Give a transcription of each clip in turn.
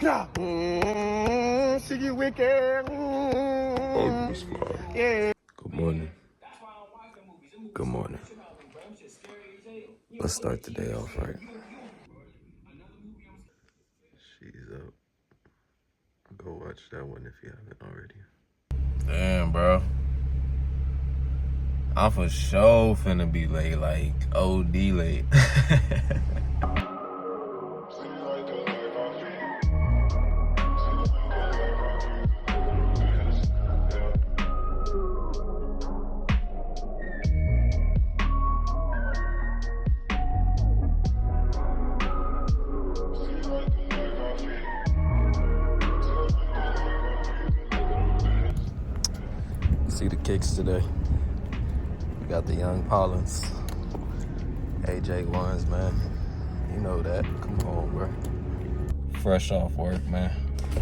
See you weekend. Yeah. Good morning. Good morning. Let's start the day off right. She's up. Go watch that one if you haven't already. Damn, bro. I'm for sure finna be late, like OD late. See the kicks today. We got the young Pollins. AJ1s, man. You know that. Come on, bro. Fresh off work, man.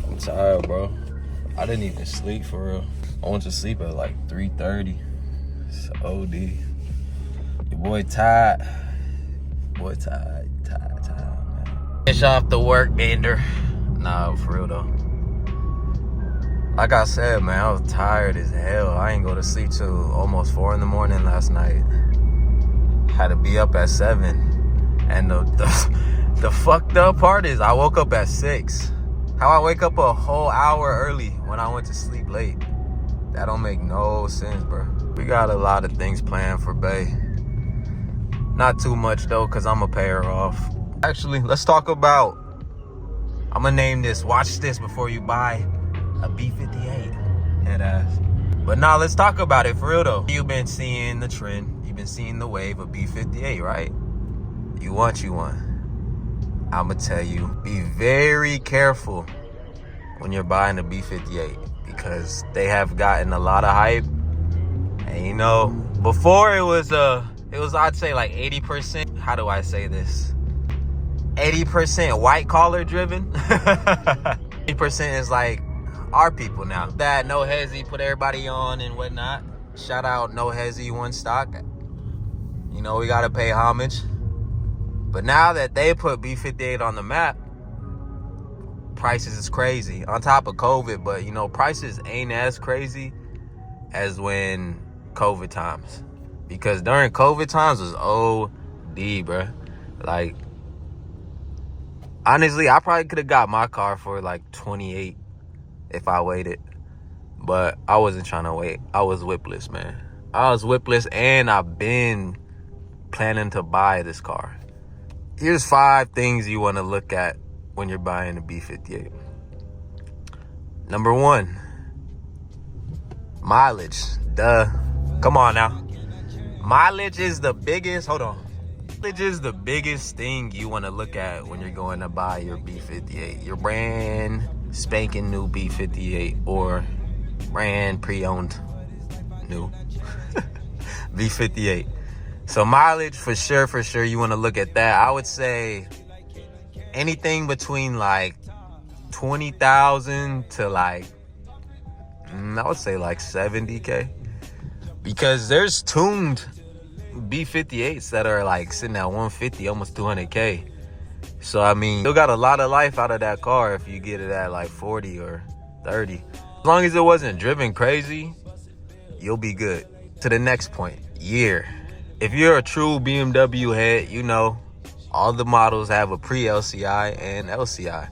I'm tired, bro. I didn't even sleep for real. I went to sleep at like 3:30. It's OD. Your boy tired. Boy tired, man. Finish off the work bender. Nah, for real though. Like I said, man, I was tired as hell. I ain't go to sleep till almost 4 in the morning last night. Had to be up at 7. And the fucked up part is I woke up at 6. How I wake up a whole hour early when I went to sleep late? That don't make no sense, bro. We got a lot of things planned for Bay. Not too much though, cause I'ma pay her off. Actually, let's talk about, I'ma name this, watch this before you buy a B58. Head ass. But nah, let's talk about it for real though. You've been seeing the trend. You've been seeing the wave of B58, right? You want. I'ma tell you, be very careful when you're buying a B58 because they have gotten a lot of hype. And you know, before it was I'd say like 80%, how do I say this? 80% white collar driven. 80% is like our people now. That No Hezzy put everybody on and whatnot. Shout out No Hezzy One Stock. You know, we gotta pay homage. But now that they put B58 on the map, prices is crazy. On top of COVID, but you know, prices ain't as crazy as when COVID times. Because during COVID times was OD, bruh. Like, honestly, I probably could have got my car for like 28 if I waited. But I wasn't trying to wait. I was whipless, man. I was whipless, and I've been planning to buy this car. Here's 5 things you want to look at when you're buying a B58. Number 1, mileage. Duh. Come on now. Mileage is the biggest, mileage is the biggest thing you want to look at when you're going to buy your B58. Your brand spanking new B58 or brand pre-owned new B58. So mileage, for sure, you want to look at that. I would say anything between like 20,000 to like, I would say like 70K. Because there's tuned B58s that are like sitting at 150, almost 200K. So, I mean, you got a lot of life out of that car if you get it at like 40 or 30. As long as it wasn't driven crazy, you'll be good. To the next point, year. If you're a true BMW head, you know all the models have a pre-LCI and LCI.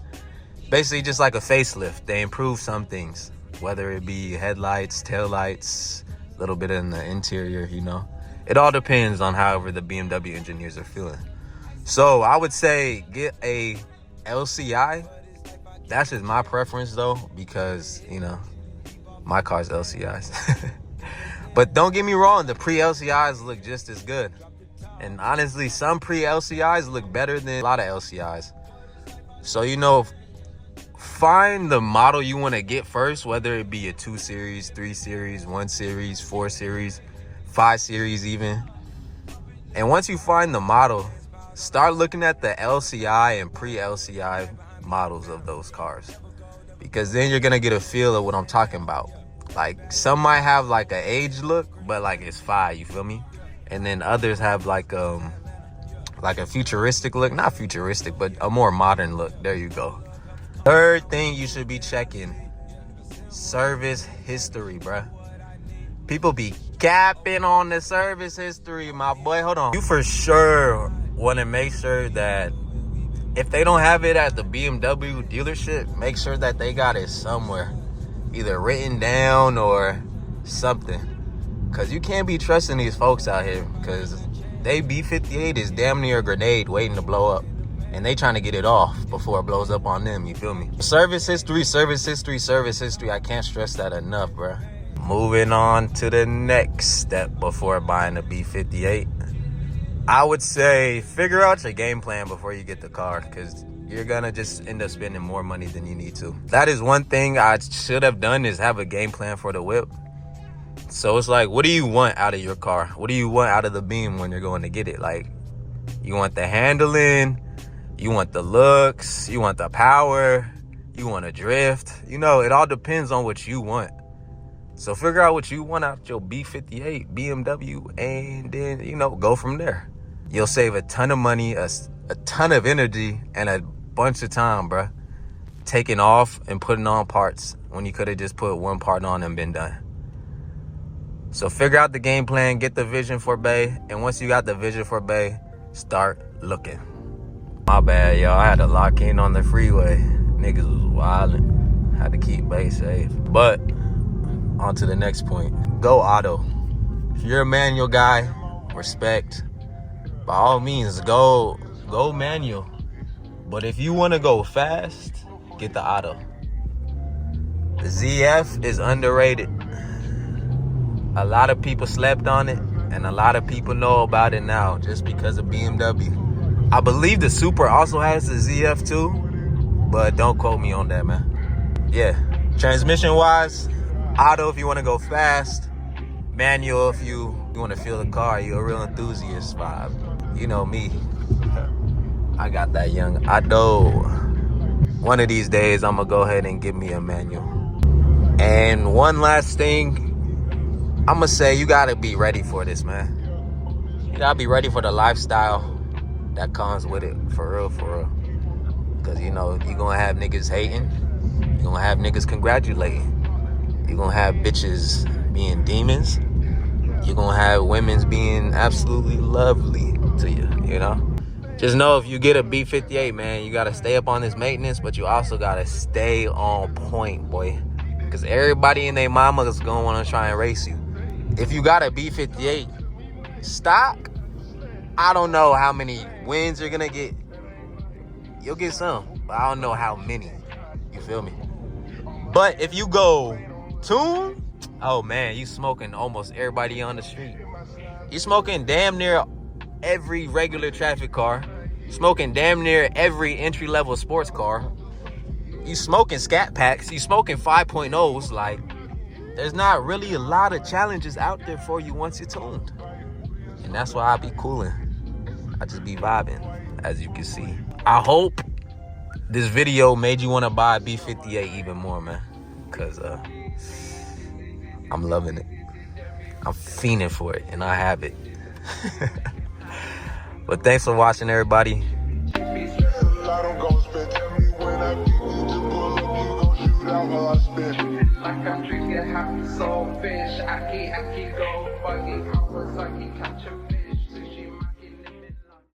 Basically just like a facelift. They improve some things, whether it be headlights, taillights, a little bit in the interior, you know. It all depends on however the BMW engineers are feeling. So I would say get a LCI. That's just my preference though, because, you know, my car's LCIs. But don't get me wrong, the pre-LCIs look just as good. And honestly, some pre-LCIs look better than a lot of LCIs. So, you know, find the model you want to get first, whether it be a 2 Series, 3 Series, 1 Series, 4 Series, 5 Series even. And once you find the model, start looking at the LCI and pre-LCI models of those cars. Because then you're going to get a feel of what I'm talking about. Like, some might have like an age look, but like it's fire, you feel me? And then others have like a futuristic look. Not futuristic, but a more modern look. There you go. Third thing you should be checking, service history, bruh. People be capping on the service history, my boy. Hold on. You for sure want to make sure that if they don't have it at the BMW dealership, make sure that they got it somewhere, either written down or something. Because you can't be trusting these folks out here, because they B58 is damn near a grenade waiting to blow up. And they trying to get it off before it blows up on them, you feel me? Service history, service history, service history. I can't stress that enough, bro. Moving on to the next step before buying a B58. I would say figure out your game plan before you get the car, because you're gonna just end up spending more money than you need to. That is one thing I should have done, is have a game plan for the whip. So it's like, what do you want out of your car? What do you want out of the Beam when you're going to get it? Like, you want the handling, you want the looks, you want the power, you want to drift. You know, it all depends on what you want. So figure out what you want out your B58 BMW, and then, you know, go from there. You'll save a ton of money, a ton of energy, and a bunch of time, bruh, taking off and putting on parts when you could have just put one part on and been done. So figure out the game plan, get the vision for Bay, and once you got the vision for Bay, start looking. My bad, y'all. I had to lock in on the freeway. Niggas was wildin'. Had to keep Bay safe. But on to the next point. Go auto. If you're a manual guy, respect. By all means, go manual. But if you want to go fast, get the auto. The ZF is underrated. A lot of people slept on it, and a lot of people know about it now just because of BMW. I believe the Supra also has the ZF too, but don't quote me on that, man. Yeah, transmission wise, auto if you want to go fast, manual if you want to feel the car, you're a real enthusiast vibe. You know me, I got that young auto. One of these days I'm gonna go ahead and get me a manual. And one last thing, I'm gonna say, you gotta be ready for this, man. You gotta be ready for the lifestyle that comes with it, for real, for real. Because, you know, you're gonna have niggas hating, you're gonna have niggas congratulating, you're gonna have bitches being demons, you're gonna have women's being absolutely lovely to you, you know? Just know, if you get a B58, man, you gotta stay up on this maintenance, but you also gotta stay on point, boy. Because everybody and their mama is gonna wanna try and race you. If you got a B58 stock, I don't know how many wins you're gonna get. You'll get some, but I don't know how many. You feel me? But if you go tune, oh man, you smoking almost everybody on the street. You smoking damn near every regular traffic car. Smoking damn near every entry-level sports car. You smoking scat packs. You smoking 5.0s. Like, there's not really a lot of challenges out there for you once you're tuned. And that's why I be cooling. I just be vibing, as you can see. I hope this video made you want to buy a B58 even more, man. Because I'm loving it. I'm fiending for it, and I have it. But thanks for watching, everybody. I don't go spend. Tell me when I get to pull up, you gon' shoot out while I spin.